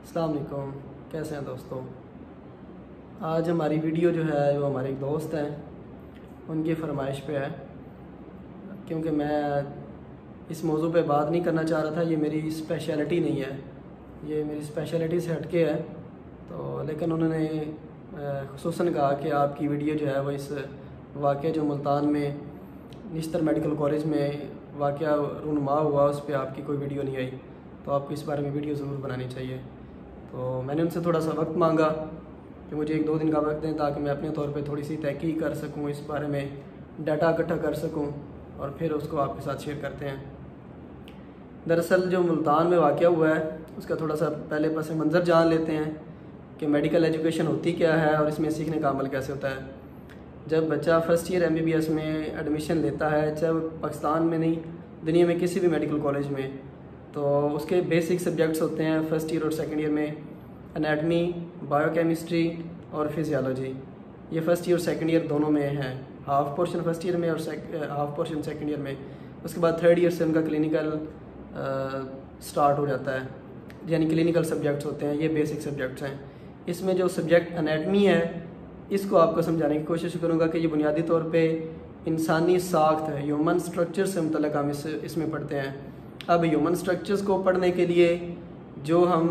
अस्सलाम वालेकुम, कैसे हैं दोस्तों। आज हमारी वीडियो जो है वो हमारे एक दोस्त हैं, उनकी फरमाइश पे है, क्योंकि मैं इस मौजू पे बात नहीं करना चाह रहा था। ये मेरी स्पेशलिटी नहीं है, ये मेरी स्पेशलिटी से हटके है। तो लेकिन उन्होंने खुसूसन कहा कि आपकी वीडियो जो है वो इस वाक़या जो मुल्तान में निश्तर मेडिकल कॉलेज में वाक़या रूनुमा हुआ उस पर आपकी कोई वीडियो नहीं आई, तो आपको इस बारे में वीडियो ज़रूर बनानी चाहिए। तो मैंने उनसे थोड़ा सा वक्त मांगा कि मुझे 1-2 दिन का वक्त दें ताकि मैं अपने तौर पे थोड़ी सी तहकीक कर सकूं, इस बारे में डाटा इकट्ठा कर सकूं और फिर उसको आपके साथ शेयर करते हैं। दरअसल जो मुल्तान में वाक़या हुआ है उसका थोड़ा सा पहले पस मंज़र जान लेते हैं कि मेडिकल एजुकेशन होती क्या है और इसमें सीखने का अमल कैसे होता है। जब बच्चा फ़र्स्ट ईयर MBBS में एडमिशन लेता है, चाहे वो पाकिस्तान में नहीं दुनिया में किसी भी मेडिकल कॉलेज में, तो उसके बेसिक सब्जेक्ट्स होते हैं फ़र्स्ट ईयर और सेकंड ईयर में एनाटमी, बायोकेमिस्ट्री और फिजियोलॉजी। ये फ़र्स्ट ईयर और सेकंड ईयर दोनों में है, हाफ़ पोर्शन फ़र्स्ट ईयर में और हाफ़ पोर्शन सेकंड ईयर में। उसके बाद थर्ड ईयर से उनका क्लिनिकल स्टार्ट हो जाता है, यानी क्लिनिकल सब्जेक्ट्स होते हैं। ये बेसिक सब्जेक्ट्स हैं। इसमें जो सब्जेक्ट एनाटमी है इसको आपको समझाने की कोशिश करूँगा कि ये बुनियादी तौर पर इंसानी साख्त है, ह्यूमन स्ट्रक्चर से मुतल्लिक़ हम इसमें पढ़ते हैं। अब ह्यूमन स्ट्रक्चर्स को पढ़ने के लिए जो हम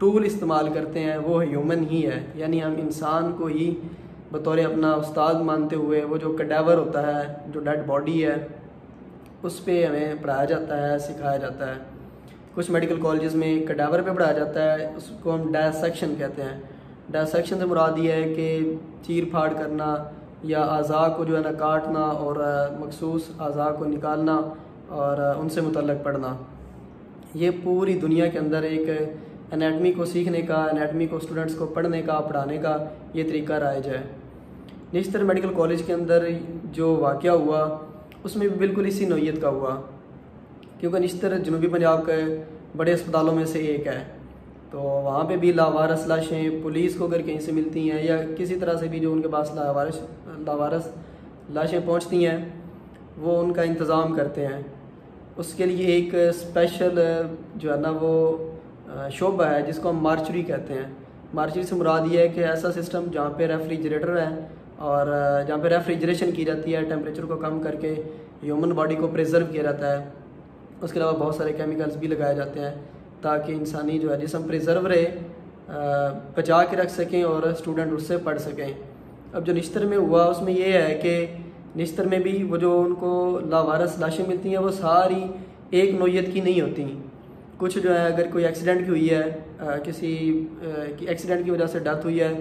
टूल इस्तेमाल करते हैं वो ह्यूमन ही है, यानी हम इंसान को ही बतौर अपना उस्ताद मानते हुए वो जो कडावर होता है, जो डेड बॉडी है, उस पे हमें पढ़ाया जाता है, सिखाया जाता है। कुछ मेडिकल कॉलेजेस में कडावर पे पढ़ाया जाता है, उसको हम डायसेक्शन कहते हैं। डायसेक्शन से मुराद ये है कि चीर फाड़ करना या अज़ा को जो है ना काटना और मखसूस अज़ा को निकालना और उनसे मुतल्लक़ पढ़ना। ये पूरी दुनिया के अंदर एक एनाटमी को सीखने का, एनाटमी को स्टूडेंट्स को पढ़ने का, पढ़ाने का ये तरीका राइज है। निश्तर मेडिकल कॉलेज के अंदर जो वाक़या हुआ उसमें भी बिल्कुल इसी नौइयत का हुआ, क्योंकि निश्तर जनूबी पंजाब के बड़े अस्पतालों में से एक है। तो वहाँ पे भी लावारस लाशें पुलिस को अगर कहीं से मिलती हैं या किसी तरह से भी जो उनके पास लावारस लाशें पहुँचती हैं वो उनका इंतज़ाम करते हैं। उसके लिए एक स्पेशल जो है ना वो शोबा है जिसको हम मार्चरी कहते हैं। मार्चरी से मुराद ये है कि ऐसा सिस्टम जहाँ पे रेफ्रिजरेटर है और जहाँ पे रेफ्रिजरेशन की जाती है, टेम्परेचर को कम करके ह्यूमन बॉडी को प्रिजर्व किया जाता है। उसके अलावा बहुत सारे केमिकल्स भी लगाए जाते हैं ताकि इंसानी जो है जिस्म प्रिजर्व रहे, बचा के रख सकें और स्टूडेंट उससे पढ़ सकें। अब जो निश्तर में हुआ उसमें यह है कि निश्तर में भी वो जो उनको लावारस लाशें मिलती हैं वो सारी एक नौइयत की नहीं होती। कुछ जो है अगर कोई एक्सीडेंट की हुई है, किसी की एक्सीडेंट की वजह से डेथ हुई है,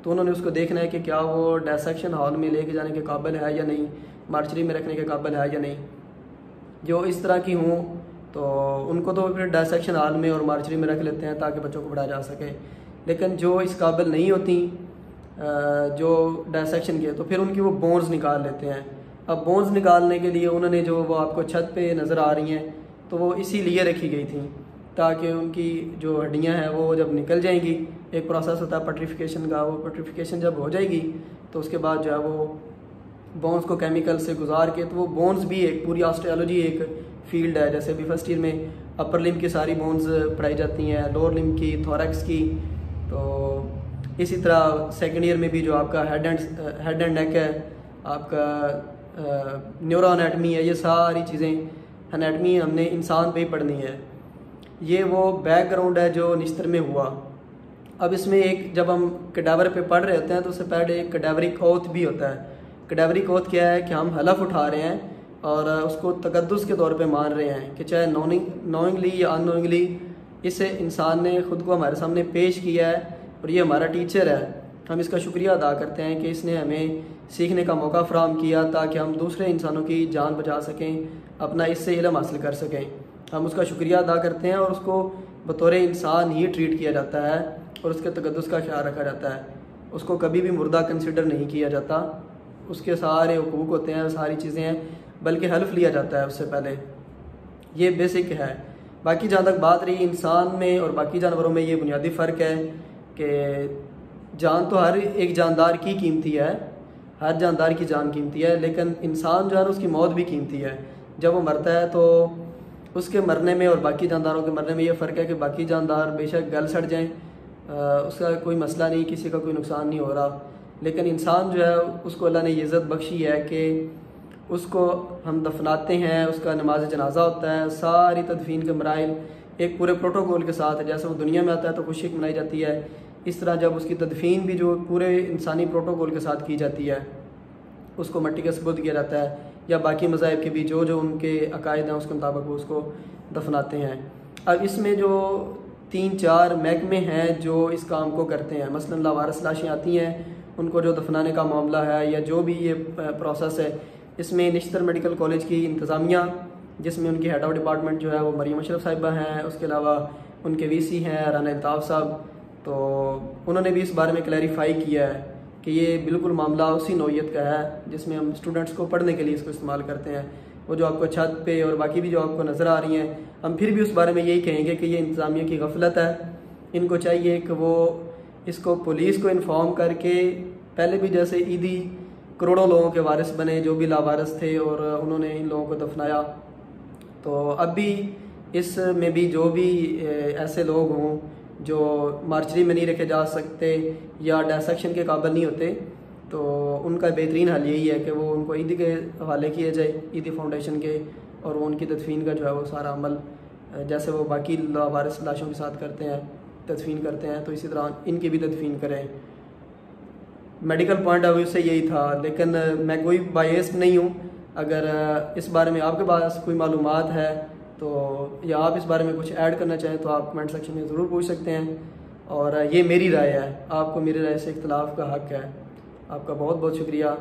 तो उन्होंने उसको देखना है कि क्या वो डायसेक्शन हॉल में लेके जाने के काबिल है या नहीं, मार्चरी में रखने के काबिल है या नहीं। जो इस तरह की हों तो उनको तो फिर डायसेक्शन हॉल में और मार्चरी में रख लेते हैं ताकि बच्चों को पढ़ाया जा सके। लेकिन जो इस काबिल नहीं होती जो डायसेक्शन के, तो फिर उनकी वो बोन्स निकाल लेते हैं। अब बोन्स निकालने के लिए उन्होंने जो वो आपको छत पे नज़र आ रही हैं तो वो इसीलिए रखी गई थी ताकि उनकी जो हड्डियां हैं वो जब निकल जाएंगी, एक प्रोसेस होता है पेट्रिफिकेशन का, वो पेट्रिफिकेशन जब हो जाएगी तो उसके बाद जो है वो बोन्स को केमिकल से गुजार के, तो वो बोन्स भी एक पूरी ऑस्टियोलॉजी एक फील्ड है। जैसे अभी फर्स्ट ईयर में अपर लिम्ब की सारी बोन्स पढ़ाई जाती हैं, लोअर लिम्ब की, थोरैक्स की। तो इसी तरह सेकेंड ईयर में भी जो आपका हेड एंड नेक है, आपका न्यूरो एनाटमी है, ये सारी चीज़ें एनाटमी हमने इंसान पे ही पढ़नी है। ये वो बैकग्राउंड है जो निश्तर में हुआ। अब इसमें एक जब हम कडावर पे पढ़ रहे होते हैं तो उससे पहले एक कडावरिक ओथ भी होता है। कडावरिक ओथ क्या है कि हम हलफ उठा रहे हैं और उसको तकद्दुस के तौर पे मान रहे हैं कि चाहे नोइंगली या अननोइंगली इस इंसान ने ख़ुद को हमारे सामने पेश किया है और ये हमारा टीचर है। हम इसका शुक्रिया अदा करते हैं कि इसने हमें सीखने का मौका फ़राहम किया ताकि हम दूसरे इंसानों की जान बचा सकें, अपना इससे इल्म हासिल कर सकें। हम उसका शुक्रिया अदा करते हैं और उसको बतौर इंसान ही ट्रीट किया जाता है और उसके तकद्दुस का ख्याल रखा जाता है। उसको कभी भी मुर्दा कंसिडर नहीं किया जाता, उसके सारे हुकूक होते हैं, सारी चीज़ें हैं, बल्कि हल्फ लिया जाता है उससे पहले। ये बेसिक है। बाकी जहाँ तक बात रही इंसान में और बाकी जानवरों में, ये बुनियादी फ़र्क है कि जान तो हर एक जानदार की कीमती है, हर जानदार की जान कीमती है, लेकिन इंसान जो है उसकी मौत भी कीमती है। जब वो मरता है तो उसके मरने में और बाकी जानदारों के मरने में ये फ़र्क है कि बाकी जानदार बेशक गल सड़ जाएं, उसका कोई मसला नहीं, किसी का कोई नुकसान नहीं हो रहा। लेकिन इंसान जो है उसको अल्लाह ने ये इज़्ज़त बख्शी है कि उसको हम दफनाते हैं, उसका नमाज जनाजा होता है, सारी तदफीन के मराइल एक पूरे प्रोटोकॉल के साथ, जैसे वो दुनिया में आता है तो खुशी मनाई जाती है, इस तरह जब उसकी तदफीन भी जो पूरे इंसानी प्रोटोकॉल के साथ की जाती है, उसको मट्टी का सबूत किया जाता है, या बाकी मज़ाहिब के भी जो जो उनके अकायद हैं उसके मुताबिक वो उसको दफनाते हैं। अब इसमें जो 3-4 महकमे हैं जो इस काम को करते हैं, मसलन लावारिस लाशें आती हैं, उनको जो दफनाने का मामला है या जो भी ये प्रोसेस है, इसमें निश्तर मेडिकल कॉलेज की इंतज़ामिया, जिसमें उनकी हेड ऑफ डिपार्टमेंट जो है वो मरियम अशरफ साहिबा हैं, उसके अलावा उनके वीसी हैं राना अल्ताफ़ साहब, तो उन्होंने भी इस बारे में क्लैरिफाई किया है कि ये बिल्कुल मामला उसी नौइयत का है जिसमें हम स्टूडेंट्स को पढ़ने के लिए इसको इस्तेमाल करते हैं। वो जो आपको छत पे और बाकी भी जो आपको नज़र आ रही हैं, हम फिर भी उस बारे में यही कहेंगे कि ये इंतज़ामिया की गफलत है। इनको चाहिए कि वो इसको पुलिस को इन्फॉर्म करके, पहले भी जैसे ईदी करोड़ों लोगों के वारिस बने जो भी लावारिस थे और उन्होंने इन लोगों को दफनाया, तो अब भी इसमें भी जो भी ऐसे लोग हों जो मार्चरी में नहीं रखे जा सकते या डायसेक्शन के काबिल नहीं होते, तो उनका बेहतरीन हल यही है कि वो उनको ईदी के हवाले किए जाए, ईदी फाउंडेशन के, और वो उनकी तदफीन का जो है वो सारा अमल जैसे वो बाकी लावारिस लाशों के साथ करते हैं, तदफीन करते हैं, तो इसी तरह इनकी भी तदफीन करें। मेडिकल पॉइंट ऑफ व्यू से यही था, लेकिन मैं कोई बायस्ड नहीं हूँ। अगर इस बारे में आपके पास कोई मालूमात है तो या आप इस बारे में कुछ ऐड करना चाहें तो आप कमेंट सेक्शन में ज़रूर पूछ सकते हैं। और ये मेरी राय है, आपको मेरी राय से इख्तलाफ का हक़ है। आपका बहुत बहुत शुक्रिया।